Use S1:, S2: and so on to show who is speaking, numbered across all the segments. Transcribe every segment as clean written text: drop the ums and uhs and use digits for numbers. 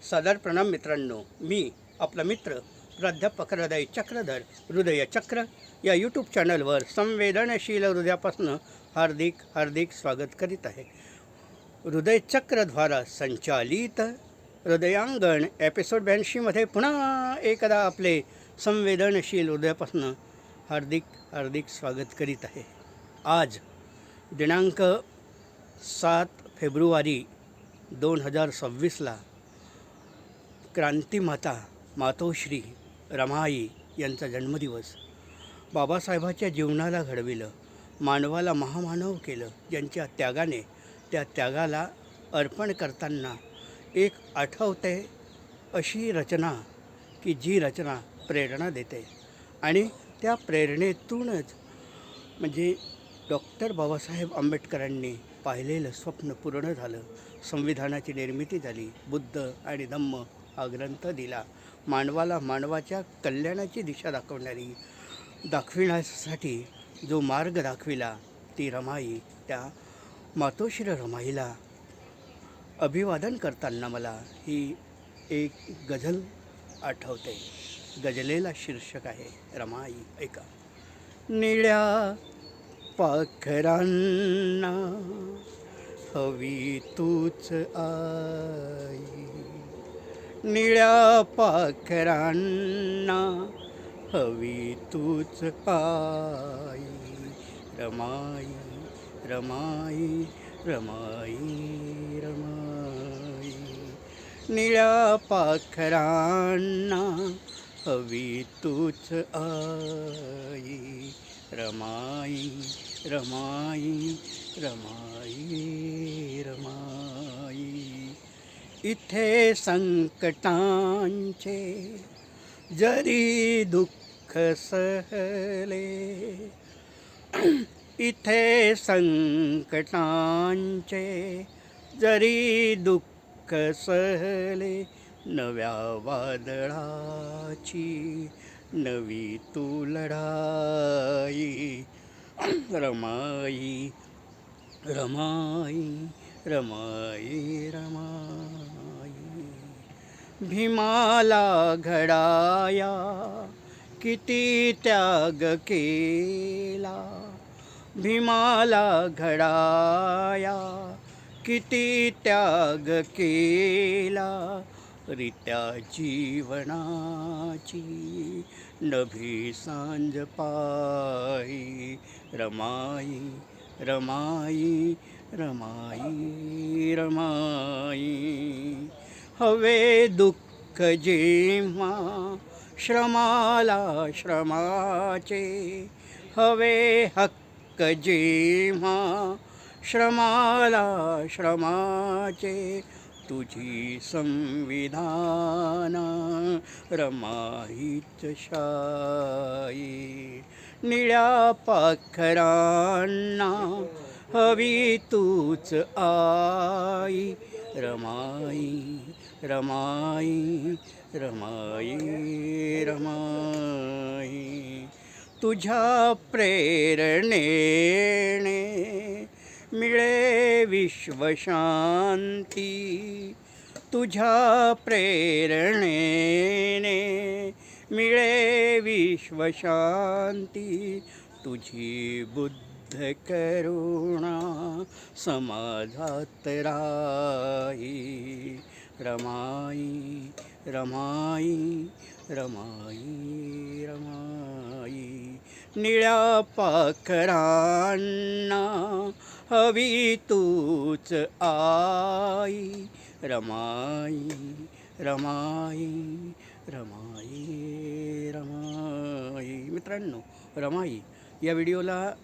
S1: सादर प्रणाम मित्रांनो, मी आपला मित्र प्राध्यापक हृदय चक्रधर हृदय चक्र या यूट्यूब चॅनलवर संवेदनशील हृदयापासून हार्दिक हार्दिक स्वागत करीत आहे. हृदय चक्रद्वारा संचालित हृदयांगण एपिसोड 82मध्ये पुन्हा एकदा आपले संवेदनशील हृदयापासून हार्दिक हार्दिक स्वागत करीत आहे. आज दिनांक 7 फेब्रुवारी 2026ला क्रांतिमाता मातोश्री रमाई यांचा जन्मदिवस. बाबासाहेबाच्या जीवनाला घडविलं, मानवाला महामानव केलं. ज्यांच्या त्यागाने त्या त्यागाला अर्पण करताना एक आठवते अशी रचना की जी रचना प्रेरणा देते आणि त्या प्रेरणेतूनच म्हणजे डॉक्टर बाबासाहेब आंबेडकरांनी पाहिलेलं स्वप्न पूर्ण झालं. संविधानाची निर्मिती झाली. बुद्ध आणि धम्म हा ग्रंथ दिला. मानवाला मानवाच्या कल्याणाची दिशा दाखविण्यासाठी जो मार्ग दाखविला ती रमाई, त्या मातोश्री रमाईला अभिवादन करताना मला ही एक गझल आठवते. गझलेला शीर्षक आहे रमाई. ऐका. निळ्या पाखरांना हवी तूच आई, निळ्या पाखरांना हवी तूच आई, रमाई रमाई रमाई रमाई, निळ्या पाखरांना हवी तूच आई, रमाई रमाई रमाई रमाई. इथे संकटांचे जरी दुःख सहले, इथे संकटांचे जरी दुःख सहले, नव्या वादळाची नवी तू लढाई, रमाई रमाई रमाई रमाई. भीमाला घडाया किती त्याग केला, भीमाला घडाया किती त्याग केला, रित्या जीवनाची नभी सांज पाई, रमाई रमाई रमाई रमाई. हवे दुःख जेव्हा श्रमाला श्रमाचे, हवे हक्क जेव्हा श्रमाला श्रमाचे, तुझी संविधान रमाईच शाई, निळ्या पाखरांना हवी तूच आई, रमाई रमाई रमाई रमाई. तुझ्या प्रेरणेने मिळे विश्वशांती, तुझ्या प्रेरणेने मिळे विश्वशांती, तुझी बुद्ध करुणा समाजात राही, रमाई रमाई रमाई रमाई. निळ्या पाखरांना हवी तूच आई, रमाई रमाई रमाई रमाई. मित्रांनो, रमाई या व्हिडिओला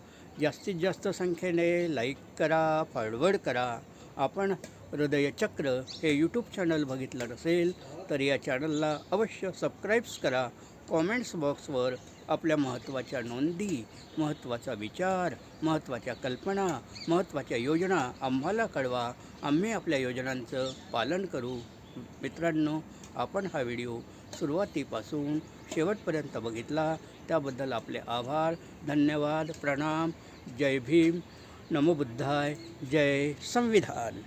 S1: जास्तीत जास्त संख्येने लाईक करा, फॉरवर्ड करा. आपण हृदयचक्र हे यूट्यूब चॅनल बघितलं नसेल तर या चॅनलला अवश्य सबस्क्राईब्स करा. कॉमेंट्स बॉक्सवर आपल्या महत्त्वाच्या नोंदी, महत्त्वाचा विचार, महत्त्वाच्या कल्पना, महत्त्वाच्या योजना आम्हाला कळवा. आम्ही आपल्या योजनांचं पालन करू. मित्रांनो, आपण हा व्हिडिओ सुरुवातीपासून शेवटपर्यंत बघितला त्याबद्दल आपले आभार, धन्यवाद, प्रणाम. जय भीम, नमो बुद्धाय, जय संविधान.